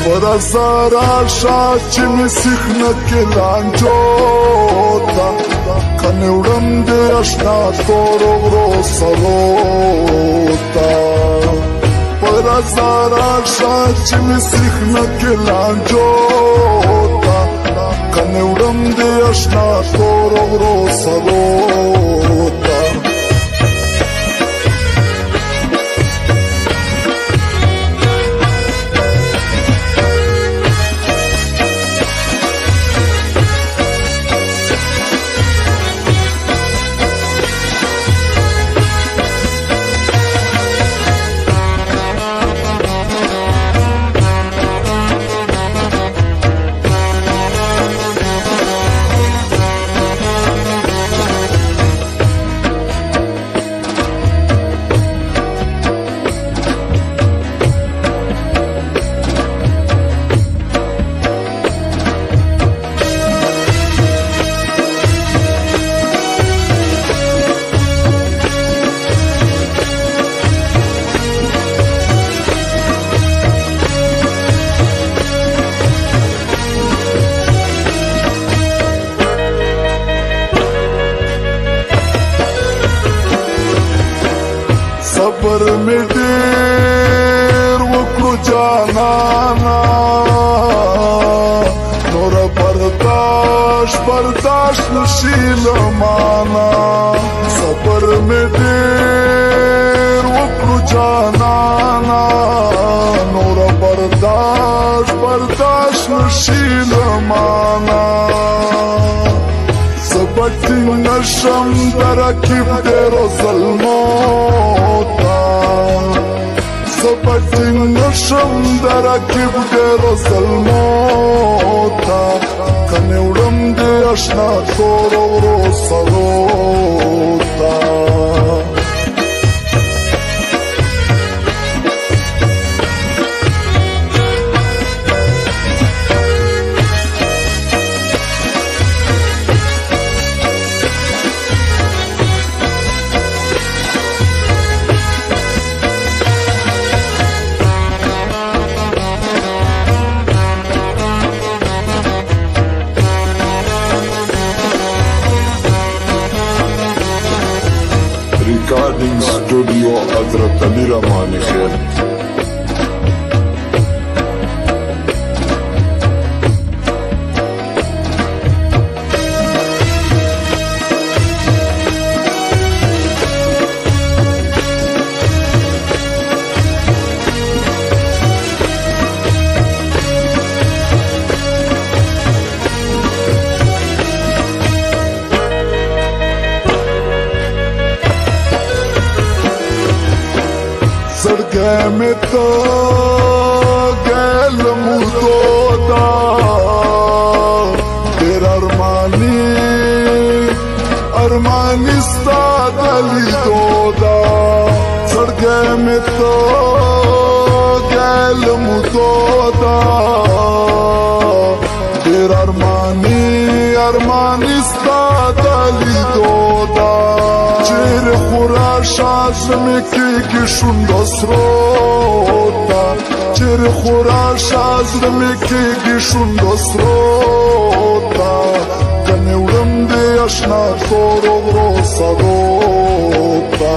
ورځه راشه چې مې سیخ نه کې لانجو ته کنې وړم دې اشنا تورو غرو سرو ته ورځه راشه چې مې سیخ نه کې لانجو ته کنې وړم دې اشنا تورو غرو سرو ته صبر می ډېر وکړو جانانا نور برداشت نشي لمانا صبر می ډېر وکړو جانانا نور برداشت نشي لمانا سبتی نشم درکیب دیرو ظلمو سبتی نشم درکیب دیرو ظلمو تا کنی وڑم دی اشنا تورو غرو سرو تا recording studio हजरत अली रहमानी खेल सड़के में तो गैल मुदोदा तेरा अरमानिस्ता दली दोदा सड़के में तो गैल मुदोदा तेरा अरमानिस्ता दली दोदा चेर खुराशा زمې کېږي شونډو سرو ته چیرې خوراشه زمې کېږي شونډو سرو ته کنې وړم دې اشنا تورو غرو سرو ته